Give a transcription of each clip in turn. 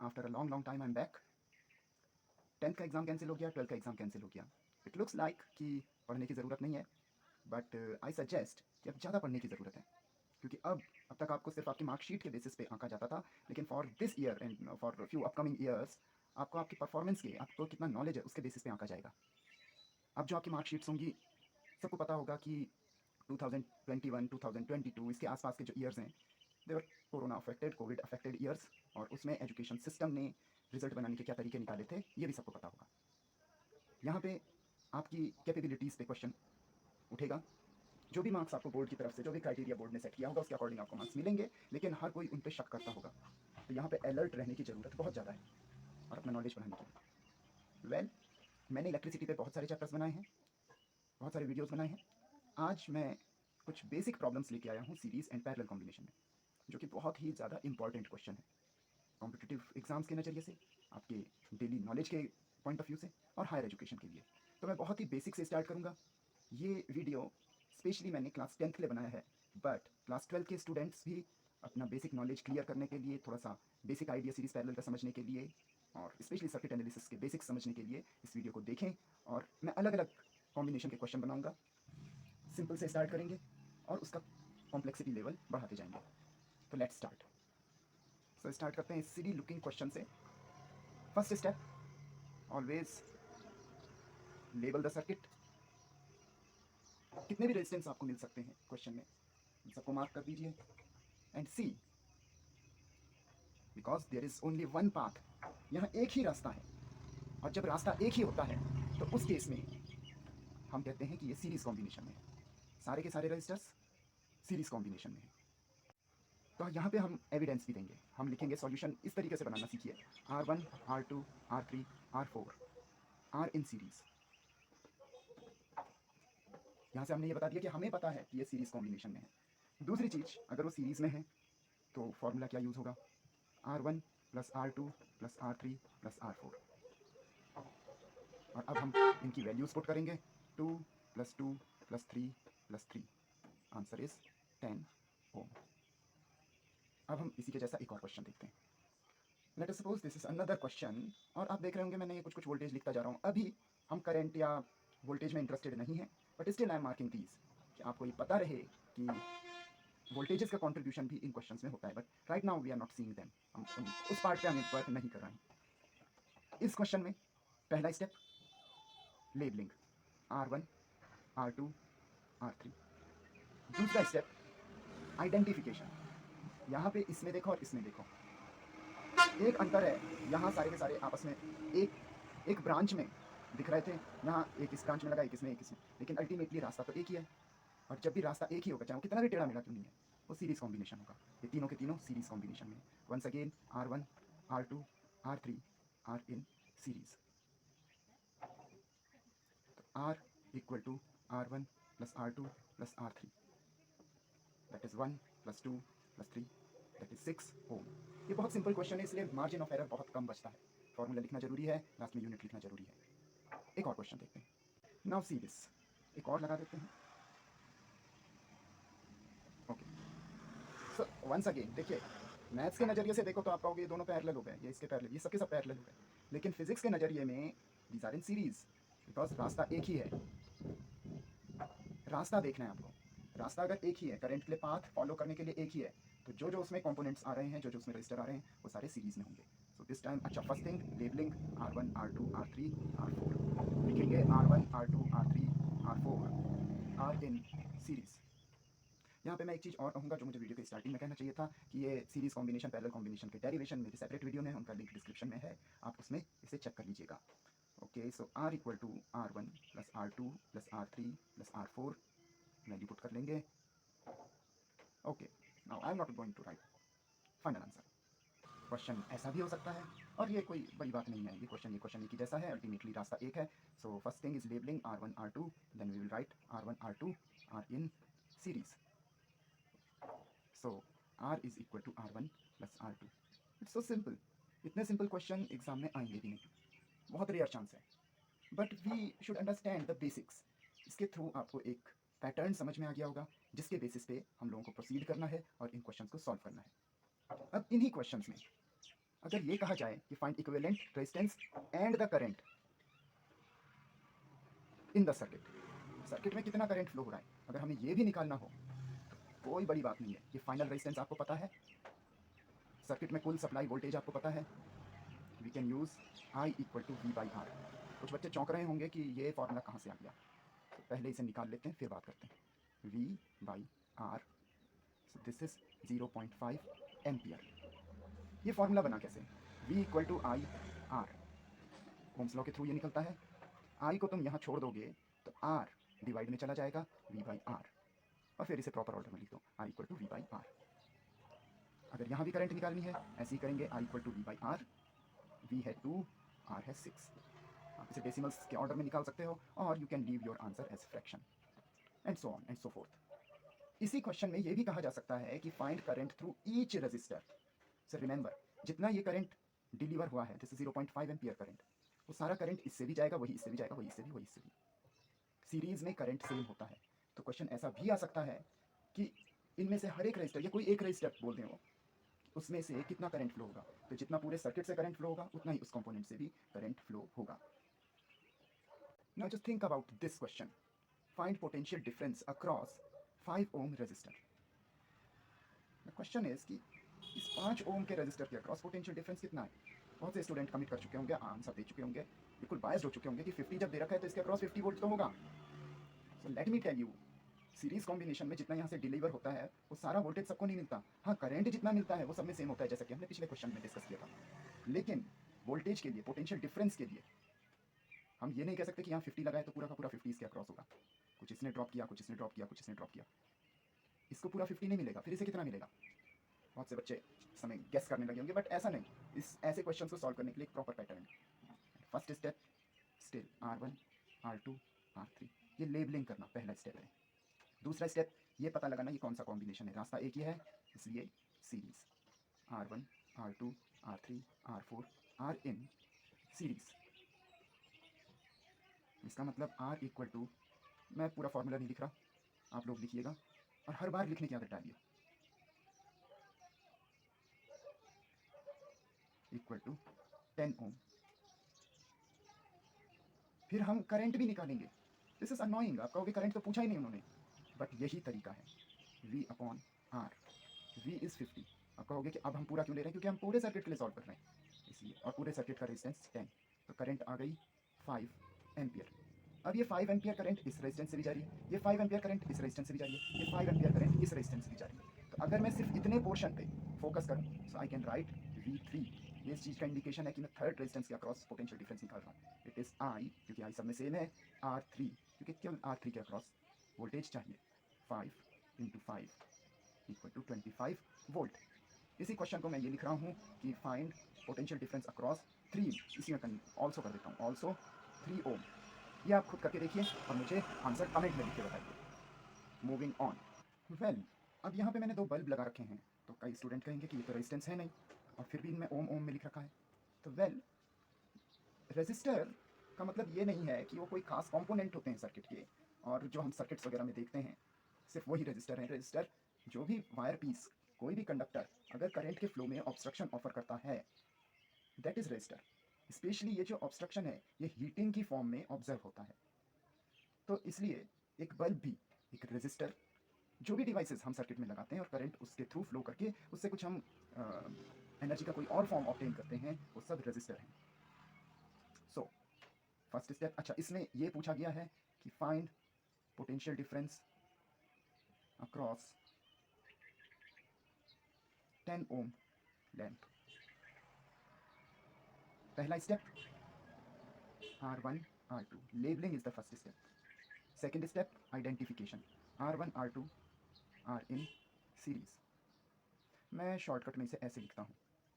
After a long time I am back. 10th का exam cancel हो गया, 12th का एग्ज़ाम कैंसिल हो गया। इट लुक्स लाइक कि पढ़ने की ज़रूरत नहीं है, बट आई सजेस्ट कि अब ज़्यादा पढ़ने की ज़रूरत है, क्योंकि अब तक आपको सिर्फ आपकी मार्कशीट के बेसिस पे आंका जाता था, लेकिन for this year and for few upcoming years आपको आपकी परफॉर्मेंस के, आपको कितना नॉलेज है उसके बेसिस पे आंका जाएगा। अब जो आपकी मार्कशीट्स होंगी, सबको पता होगा कि 2021, 2022 इसके आसपास के जो ईयर्स हैं, they were corona affected, covid affected years, और उसमें एजुकेशन सिस्टम ने रिजल्ट बनाने के क्या तरीके निकाले थे ये भी सबको पता होगा। यहाँ पे आपकी कैपेबिलिटीज़ पे क्वेश्चन उठेगा। जो भी मार्क्स आपको बोर्ड की तरफ से, जो भी क्राइटेरिया बोर्ड ने सेट किया होगा, उसके अकॉर्डिंग आपको मार्क्स मिलेंगे, लेकिन हर कोई उन पे शक करता होगा। तो यहाँ पे अलर्ट रहने की ज़रूरत बहुत ज़्यादा है और अपना नॉलेज बढ़ाने की। वेल, मैंने इलेक्ट्रिसिटी पे बहुत सारे चैप्टर्स बनाए हैं, बहुत सारे वीडियोज़ बनाए हैं। आज मैं कुछ बेसिक प्रॉब्लम्स लेके आया हूँ सीरीज़ एंड पैरेलल कॉम्बिनेशन में, जो कि बहुत ही ज़्यादा इंपॉर्टेंट क्वेश्चन है कॉम्पिटिटिव एग्जाम्स के नज़रिए से, आपके डेली नॉलेज के पॉइंट ऑफ व्यू से, और हायर एजुकेशन के लिए। तो मैं बहुत ही बेसिक से स्टार्ट करूँगा। ये वीडियो स्पेशली मैंने क्लास 10th के लिए बनाया है, बट क्लास 12th के स्टूडेंट्स भी अपना बेसिक नॉलेज क्लियर करने के लिए, थोड़ा सा बेसिक आइडिया सीरीज पैरेलल का समझने के लिए, और स्पेशली सर्किट एनालिसिस के बेसिक्स समझने के लिए इस वीडियो को देखें। और मैं अलग अलग कॉम्बिनेशन के क्वेश्चन बनाऊंगा। सिंपल से स्टार्ट करेंगे और उसका कॉम्प्लेक्सिटी लेवल बढ़ाते जाएंगे। तो लेट्स स्टार्ट। सो स्टार्ट करते हैं सीडी लुकिंग क्वेश्चन से। First step, always label the circuit. कितने भी रेजिस्टेंस आपको मिल सकते हैं क्वेश्चन में, उन सबको मार्क कर दीजिए and see, because there is only one path. यहाँ एक ही रास्ता है, और जब रास्ता एक ही होता है तो उस केस में हम कहते हैं कि ये सीरीज कॉम्बिनेशन में है। सारे के सारे रजिस्टर्स सीरीज कॉम्बिनेशन में है। तो यहाँ पे हम एविडेंस भी देंगे। हम लिखेंगे सॉल्यूशन इस तरीके से बनाना सीखिए, R1, R2, R3, R4 are in series. यहाँ से हमने ये बता दिया कि हमें पता है कि ये सीरीज कॉम्बिनेशन में है। दूसरी चीज़, अगर वो सीरीज में है तो फॉर्मूला क्या यूज़ होगा, R1 plus R2 plus R3 plus R4। और अब हम इनकी वैल्यूज़ पुट करेंगे, 2 plus 2 plus 3 plus 3, answer is 10 ओम। अब हम इसी के जैसा एक और क्वेश्चन देखते हैं। Late us suppose this is another question, और आप देख रहे होंगे मैंने ये कुछ कुछ वोल्टेज लिखता जा रहा हूँ। अभी हम करंट या वोल्टेज में इंटरेस्टेड नहीं है, but still I am marking these, कि आपको ये पता रहे कि वोल्टेजेस का कंट्रीब्यूशन भी इन क्वेश्चंस में होता है, but right now we are not seeing them. हम उस पार्ट पे हम वर्क नहीं कर रहे हैं। इस क्वेश्चन में पहला step, labelling R1, R2, R3। दूसरा स्टेप, आइडेंटिफिकेशन। यहाँ पे इसमें देखो और इसमें देखो, एक अंतर है। यहाँ सारे के सारे आपस में एक ब्रांच में दिख रहे थे, यहाँ एक इस ब्रांच में लगा, एक इसमें, एक इसमें, लेकिन अल्टीमेटली रास्ता तो एक ही है। और जब भी रास्ता एक ही होगा, चाहे वो कितना भी टेढ़ा मेढ़ा क्यों नहीं है, वो सीरीज कॉम्बिनेशन होगा। ये तीनों के तीनों सीरीज कॉम्बिनेशन में। Once again, R1, R2, R3 are in series. तो R equal to R1 plus R2 plus R3, that is 1 plus 2 plus 3, that is 6 ohm. ये बहुत सिंपल क्वेश्चन है, इसलिए मार्जिन ऑफ एरर बहुत कम बचता है। फॉर्मूला लिखना जरूरी है, लास्ट में यूनिट लिखना जरूरी है। एक और क्वेश्चन देखते हैं। नाउ सी दिस, एक और लगा देते हैं। ओके, सो वंस अगेन देखिए, मैथ्स के नज़रिए से देखो तो आप कहोगे ये दोनों पैरेलल हो गए, ये इसके पैरेलल, ये सबके सब पैरेलल हो गए। लेकिन फिजिक्स के नज़रिए में these are in series, because रास्ता एक ही है। रास्ता देखना है आपको। रास्ता अगर एक ही है, करंट के लिए पाथ फॉलो करने के लिए एक ही है, तो जो जो उसमें कंपोनेंट्स आ रहे हैं, जो जो उसमें रजिस्टर आ रहे हैं, वो सारे सीरीज में होंगे। सो दिस टाइम, अच्छा, first thing, labelling R1, R2, R3, R4। लिखेंगे R1, R2, R3, R4 are in series. यहाँ पे मैं एक चीज़ और कहूँगा जो मुझे वीडियो के स्टार्टिंग में कहना चाहिए था, कि ये सीरीज कॉम्बिनेशन, पैरेलल कॉम्बिनेशन के डेरिवेशन मेरी सेपरेट वीडियो में, उनका लिंक डिस्क्रिप्शन में है, आप उसमें इसे चेक कर लीजिएगा। Okay, so R equal to R1 plus R2 plus R3 plus R4, value put कर लेंगे। Okay, now I am not going to write final answer. Question ऐसा भी हो सकता है, और ये कोई बड़ी बात नहीं है। ये क्वेश्चन एक ही जैसा है, अल्टीमेटली रास्ता एक है। So first thing is labelling R1, R2, then we will write R1, R2 are in series. So R is equal to R1 plus R2। It's so simple. इतने सिंपल क्वेश्चन एग्जाम में आएंगे भी नहीं, बहुत rare chance है, but we should understand the basics. इसके through आपको एक पैटर्न समझ में आ गया होगा, जिसके बेसिस पे हम लोगों को प्रोसीड करना है और इन क्वेश्चंस को सॉल्व करना है। अब इन्हीं क्वेश्चंस में अगर ये कहा जाए कि find equivalent resistance and the current in the circuit, circuit में कितना करंट फ्लो हो रहा है, अगर हमें ये भी निकालना हो तो कोई बड़ी बात नहीं है। ये फाइनल रेजिस्टेंस आपको पता है, सर्किट में कुल सप्लाई वोल्टेज आपको पता है, we can use I equal to V by R. कुछ बच्चे चौंक रहे होंगे कि ये फॉर्मूला कहाँ से आ गया, तो पहले इसे निकाल लेते हैं फिर बात करते हैं। V by R, so this is 0.5 ampere. ये फॉर्मूला बना कैसे, V equal to I R, ohm's law के थ्रू ये निकलता है। I को तुम यहाँ छोड़ दोगे तो R डिवाइड में चला जाएगा V बाई आर, और फिर इसे प्रॉपर ऑर्डर में लिख दो I equal to V by R. अगर यहाँ भी करंट निकालनी है ऐसे ही करेंगे, I equal to V by R, V है 2, R है 6। आप इसे डेसिमल्स के ऑर्डर में निकाल सकते हो, और you can leave your answer as fraction and so on and so forth. इसी क्वेश्चन में ये भी कहा जा सकता है कि find current through each resistor. Sir remember, जितना ये करंट डिलीवर हुआ है, जैसे 0.5 एम्पियर करंट, वो सारा करंट इससे भी जाएगा, वही इससे भी जाएगा, वही इससे भी, वही इससे भी। सीरीज में करंट सेम होता है। तो क्वेश्चन ऐसा भी आ सकता है कि इनमें से हर एक रजिस्टर या कोई एक रजिस्टर बोल दें वो, उसमें से कितना करंट फ्लो होगा, तो जितना पूरे सर्किट से करंट फ्लो होगा उतना ही उस कंपोनेंट से भी करंट फ्लो होगा। Now just think about this question, find potential difference across 5 ohm resistor. The question is कि इस 5 ओम के रजिस्टर के अक्रॉस पोटेंशियल डिफरेंस कितना है। बहुत से स्टूडेंट कमिट कर चुके होंगे, आंसर दे चुके होंगे, बिल्कुल बायस्ड हो चुके होंगे कि 50 जब दे रखा है तो इसके अक्रॉस 50 वोल्ट तो होगा। So let me tell you, series combination में जितना यहाँ से डिलीवर होता है वो सारा वोल्टेज सबको नहीं मिलता। हाँ, करंट जितना मिलता है वो सब में सेम होता है, जैसा कि हमने पिछले क्वेश्चन में डिस्कस किया था। लेकिन वोल्टेज के लिए, पोटेंशियल डिफरेंस के लिए हम ये नहीं कह सकते कि यहाँ 50 लगाए तो पूरा का पूरा 50 इसके अक्रॉस होगा। कुछ इसने ड्रॉप किया, कुछ इसने ड्रॉप किया, कुछ इसने ड्रॉप किया, इसको पूरा 50 नहीं मिलेगा, फिर इसे कितना मिलेगा। बहुत से बच्चे समय गेस करने लगे होंगे, बट ऐसा नहीं। इस ऐसे क्वेश्चन को सॉल्व करने के लिए एक प्रॉपर पैटर्न है। First step still R1 R2 R3, ये लेबलिंग करना पहला स्टेप है। दूसरा स्टेप ये पता लगाना ये कौन सा कॉम्बिनेशन है, रास्ता एक ही है इसलिए series R1 R2 R3 R4 R in series. इसका मतलब R इक्वल टू, मैं पूरा फॉर्मूला नहीं लिख रहा, आप लोग लिखिएगा और हर बार लिखने की आदत डालिए, इक्वल टू 10 ओम। फिर हम करंट भी निकालेंगे। दिस इज अनोइंग, आप कहोगे करंट तो पूछा ही नहीं उन्होंने, बट यही तरीका है। V upon R, V is 50। आप कहोगे कि अब हम पूरा क्यों ले रहे हैं, क्योंकि हम पूरे सर्किट के लिए सॉल्व कर रहे हैं इसलिए, और पूरे सर्किट का रेजिस्टेंस 10, तो करंट आ गई 5 एम्पियर। अब ये 5 एम्पियर करंट इस रेजिस्टेंस से भी जा रही है, ये 5 एम्पियर करंट इस रेजिस्टेंस से भी जा रही है, ये 5 एम्पियर करंट इस रेजिस्टेंस से भी जा रही है। तो अगर मैं सिर्फ इतने पोर्शन पे फोकस करूँ, सो आई कैन राइट V3। ये इस चीज़ का इंडिकेशन है कि मैं थर्ड रेजिस्टेंस के अक्रॉस पोटेंशियल डिफरेंस निकाल रहा हूँ। इट इज़ I, क्योंकि I सब में सेम है, R3, क्योंकि केवल R3 के अक्रॉस वोल्टेज चाहिए, 5 इंटू 5 इक्वल टू 25 वोल्ट। इसी क्वेश्चन को मैं ये लिख रहा हूँ कि फाइंड पोटेंशियल डिफरेंस अक्रॉस 3, इसी में ऑल्सो कर देता हूँ, ऑल्सो 3 ओम। ये आप खुद करके देखिए और मुझे आंसर कमेंट में लिख के बताइए। मूविंग ऑन, वेल अब यहाँ पे मैंने 2 बल्ब लगा रखे हैं, तो कई स्टूडेंट कहेंगे कि ये तो रेजिस्टेंस है नहीं, और फिर भी इनमें ओम ओम में लिख रखा है। तो वेल, रेजिस्टर का मतलब ये नहीं है कि वो कोई खास कंपोनेंट होते हैं सर्किट के, और जो हम सर्किट्स वगैरह में देखते हैं सिर्फ वही रेजिस्टर है। रेजिस्टर जो भी वायर पीस, कोई भी कंडक्टर अगर करंट के फ्लो में ऑब्स्ट्रक्शन ऑफर करता है, दैट इज रेजिस्टर। स्पेशली ये जो ऑब्स्ट्रक्शन है ये हीटिंग की फॉर्म में ऑब्जर्व होता है। तो इसलिए एक बल्ब भी एक रेजिस्टर, जो भी डिवाइसेस हम सर्किट में लगाते हैं और करंट उसके थ्रू फ्लो करके उससे कुछ हम एनर्जी का कोई और फॉर्म ऑब्टेन करते हैं, वो सब रेजिस्टर हैं। सो फर्स्ट स्टेप, अच्छा इसमें ये पूछा गया है कि find potential difference across 10 ohm lamp. पहला step R1 R2, labelling is the first step. Second step identification, R1 R2 R in series. मैं शॉर्टकट में इसे ऐसे लिखता हूँ,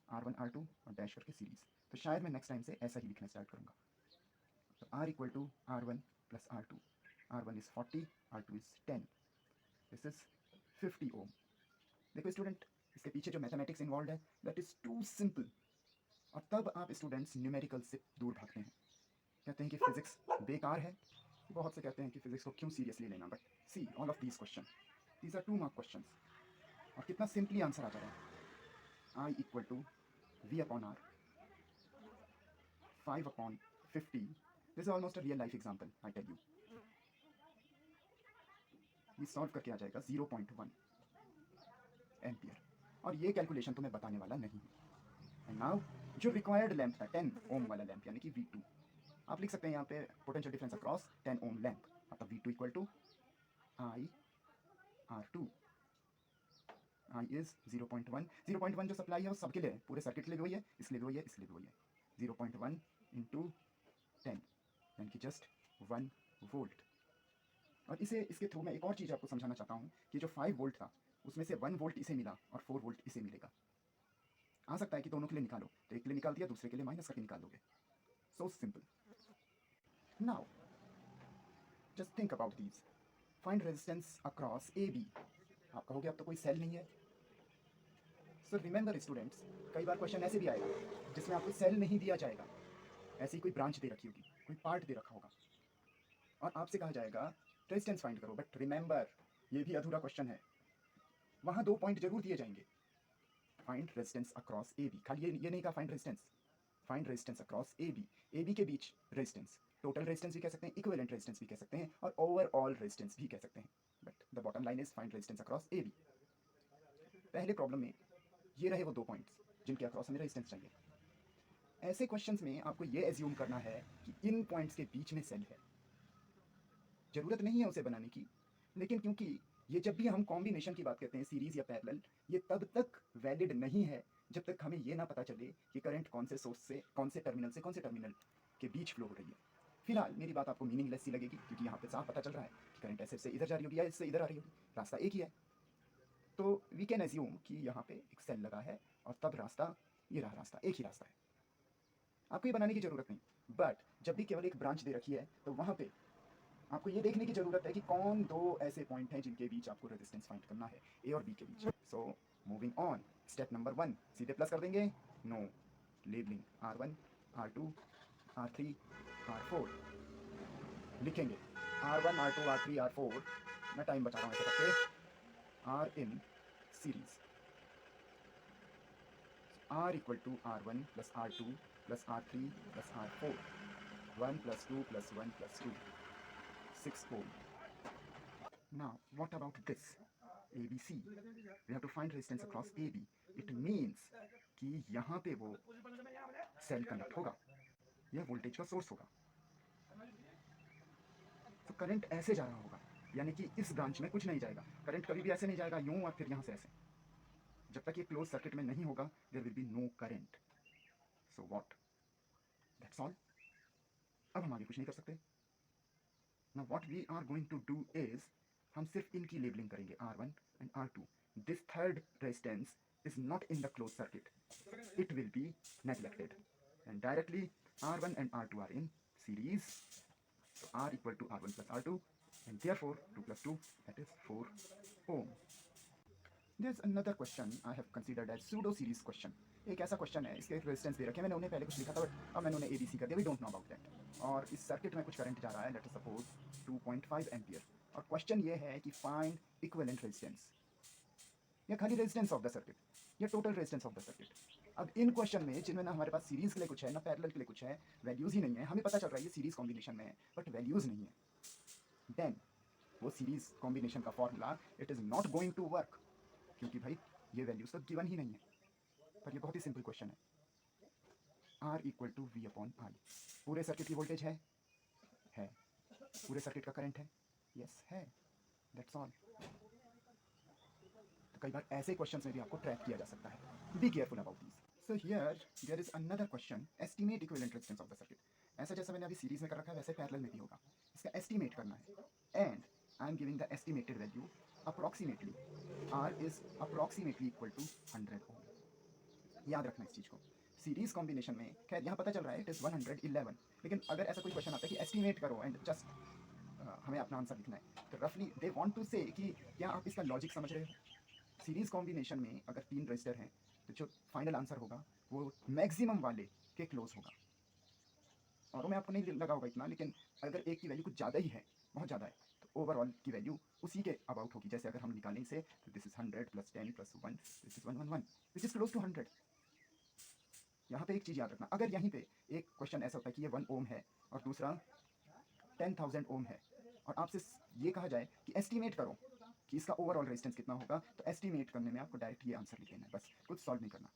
R1 R2 और डैश करके सीरीज, तो शायद मैं नेक्स्ट टाइम से ऐसा ही लिखना स्टार्ट करूँगा। तो R equal to R1 plus R2, R1 is 40, R2 is 10, this is 50 ohm. देखो स्टूडेंट, इसके पीछे जो मैथमेटिक्स इन्वॉल्व है दैट इज़ टू सिंपल, और तब आप स्टूडेंट्स न्यूमेरिकल से दूर भागते हैं, कहते हैं कि फिजिक्स बेकार है। बहुत से कहते हैं कि फिजिक्स को क्यों सीरियसली लेना, but see all of these question, these are 2 mark question, और कितना सिंपली आंसर आता है। I equal to V upon R, 5 upon 50. This is almost a real life example, I tell you. ये solve करके आ जाएगा 0.1 ampere, और ये calculation तो मैं बताने वाला नहीं हूँ। एंड नाउ जो रिक्वायर्ड लैंप था 10 ओम वाला लैंप, यानी कि V2, आप लिख सकते हैं यहाँ पे potential difference across 10 ohm lamp, मतलब V2 equal to I R2। I is 0.1, 0.1 जो सप्लाई है वो सबके लिए है, पूरे सर्किट के लिए भी वही है, इसलिए भी वही है, इसलिए भी वही है। 0.1 इंटू 10 यानी कि जस्ट 1 वोल्ट। और इसे इसके थ्रू मैं एक और चीज़ आपको समझाना चाहता हूँ कि जो 5 वोल्ट था उसमें से 1 वोल्ट इसे मिला और 4 वोल्ट इसे मिलेगा। आ सकता है कि दोनों के लिए निकालो, तो एक के लिए निकाल दिया, दूसरे के लिए माइनस करके निकाल दोगे। So simple. Now just think about these. Find resistance across A B. आप कहोगे अब तो कोई सेल नहीं है। सो रिमेंबर स्टूडेंट्स, कई बार क्वेश्चन ऐसे भी आएगा जिसमें आपको सेल नहीं दिया जाएगा, ऐसी कोई ब्रांच दे रखी होगी, कोई पार्ट दे रखा होगा, और आपसे कहा जाएगा रेजिस्टेंस फाइंड करो। बट रिमेंबर, ये भी अधूरा क्वेश्चन है, वहाँ 2 पॉइंट जरूर दिए जाएंगे। Find resistance across A B, खाली ये नहीं कहा find resistance, find resistance across A B के बीच रेजिस्टेंस, टोटल रेजिस्टेंस भी कह सकते हैं, इक्विवेलेंट रेजिस्टेंस भी कह सकते हैं, और ओवरऑल रेजिस्टेंस भी कह सकते हैं। But the bottom line is find resistance across A B. पहले प्रॉब्लम में ये रहे वो 2 पॉइंट्स जिनके अक्रॉस हमें रेजिस्टेंस चाहिए। ऐसे क्वेश्चंस में आपको ये एज्यूम करना है कि इन पॉइंट्स के बीच में सेल है। ज़रूरत नहीं है उसे बनाने की, लेकिन क्योंकि ये जब भी हम कॉम्बिनेशन की बात करते हैं, सीरीज़ या पैरेलल, ये तब तक वैलिड नहीं है जब तक हमें ये ना पता चले कि करंट कौन से सोर्स से, कौन से टर्मिनल के बीच फ्लो हो रही है। फिलहाल मेरी बात आपको मीनिंगलेस सी लगेगी, क्योंकि यहाँ पे साफ पता चल रहा है कि करंट ऐसे से इधर जा रही होगी या इससे इधर आ रही होगी, रास्ता एक ही है। तो वी कैन एज्यूम कि यहाँ पे एक सेल लगा है और तब रास्ता, ये रहा रास्ता, एक ही रास्ता है। आपको ये बनाने की ज़रूरत नहीं, बट जब भी केवल एक ब्रांच दे रखी है तो वहाँ पे आपको ये देखने की ज़रूरत है कि कौन 2 ऐसे पॉइंट हैं जिनके बीच आपको रेजिस्टेंस फाइंड करना है, ए और बी के बीच। So moving on, step number 1, सीधे प्लस कर देंगे? No, labelling R1, R2, R3, R4 लिखेंगे। R1, R2, R3, R4, मैं टाइम बचा रहा हूँ ऐसे करके, R in series. R equal to R1 plus R2 plus R3 plus R4, 1 plus 2 plus 1 plus 2, 6 ohm. Now, what about this? ABC. We have to find resistance across AB. It means कि यहाँ पे वो cell connect होगा, यह voltage का source होगा। तो current ऐसे जा रहा होगा, यानी कि इस ब्रांच में कुछ नहीं जाएगा। करंट कभी भी ऐसे नहीं जाएगा, यूं और फिर यहाँ से ऐसे। जब तक ये क्लोज सर्किट में नहीं होगा, there will be no current. So what, that's all. अब हम आगे कुछ नहीं कर सकते। Now what we are going to do is, हम सिर्फ इनकी लेबलिंग करेंगे, R1 and R2। This third resistance is not in the closed circuit, it will be neglected, and directly R1 and R2 are in series, so R equal to R1 plus R2, and therefore 2 plus 2, that is 4 ohm. There's another question I have considered as pseudo series question. एक ऐसा question है, इसके resistance दे रखे हैं, मैंने उन्हें पहले कुछ लिखा था बट अब मैंने उन्हें ABC कर दिया, we don't know about that. और इस सर्किट में कुछ करंट जा रहा है, लेट अस सपोज 2.5 एम्पियर, और क्वेश्चन ये है कि फाइंड इक्विवेलेंट रेजिस्टेंस, या खाली रेजिस्टेंस ऑफ द सर्किट, या total resistance of the circuit. अब इन क्वेश्चन में जिनमें ना हमारे पास सीरीज के लिए कुछ है ना पैरेलल के लिए कुछ है, वैल्यूज ही नहीं है, हमें पता चल रहा है ये सीरीज कॉम्बिनेशन में है बट वैल्यूज नहीं है, देन वो सीरीज कॉम्बिनेशन का formula it is not going to work, क्योंकि भाई ये वैल्यूज तो गिवन ही नहीं है। पर ये बहुत ही सिंपल क्वेश्चन है। R equal to V upon I, पूरे सर्किट की वोल्टेज है, पूरे सर्किट का करंट है, यस है, दैट्स ऑल। तो कई बार ऐसे क्वेश्चंस में भी आपको ट्रैप किया जा सकता है, be careful about this. So here there is another question, estimate equivalent resistance of the circuit. ऐसा जैसा मैंने अभी सीरीज में कर रखा है वैसे पैरेलल में भी होगा, इसका एस्टिमेट करना है, and I am giving the estimated value approximately, R is approximately equal to 100 ohm. याद रखना इस चीज़ को, सीरीज कॉम्बिनेशन में खैर यहाँ पता चल रहा है इट इज़ 111, लेकिन अगर ऐसा कोई क्वेश्चन आता है कि एस्टिमेट करो एंड जस्ट हमें अपना आंसर लिखना है, तो रफली दे वांट टू से कि क्या आप इसका लॉजिक समझ रहे हो। सीरीज कॉम्बिनेशन में अगर 3 रजिस्टर हैं तो जो फाइनल आंसर होगा वो मैक्सिमम वाले के क्लोज होगा, और मैं आपको नहीं लगा होगा इतना, लेकिन अगर एक की वैल्यू कुछ ज़्यादा ही है, बहुत ज़्यादा है, तो ओवरऑल की वैल्यू उसी के अबाउट होगी। जैसे अगर हम निकालें इसे तो this is 100 plus 10 plus 1, this is 111 which is close to 100। यहाँ पे एक चीज़ याद रखना, अगर यहीं पे एक क्वेश्चन ऐसा होता है कि ये 1 ओम है और दूसरा 10,000 ओम है, और आपसे ये कहा जाए कि एस्टिमेट करो कि इसका ओवरऑल रेजिस्टेंस कितना होगा, तो एस्टिमेट करने में आपको डायरेक्ट ये आंसर लिख देना है, बस कुछ सॉल्व नहीं करना।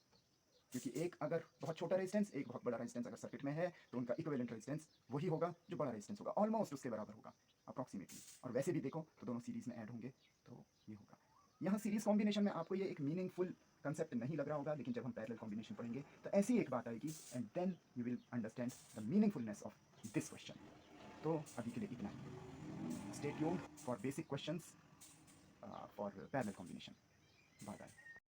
क्योंकि एक अगर बहुत छोटा रेजिस्टेंस, एक बहुत बड़ा रेजिस्टेंस अगर सर्किट में है, तो उनका इक्विवेलेंट रेजिस्टेंस वही होगा जो बड़ा रेजिस्टेंस होगा, ऑलमोस्ट उसके बराबर होगा अप्रॉक्सीमेटली। और वैसे भी देखो तो दोनों सीरीज में ऐड होंगे, तो ये होगा। यहाँ सीरीज कॉम्बिनेशन में आपको ये एक मीनिंगफुल कंसेप्ट नहीं लग रहा होगा, लेकिन जब हम पैरेलल कॉम्बिनेशन पढ़ेंगे तो ऐसी एक बात आएगी, and then you will understand the meaningfulness of this question. तो अभी के लिए इतना ही। Stay tuned for basic questions for parallel combination. Bye bye.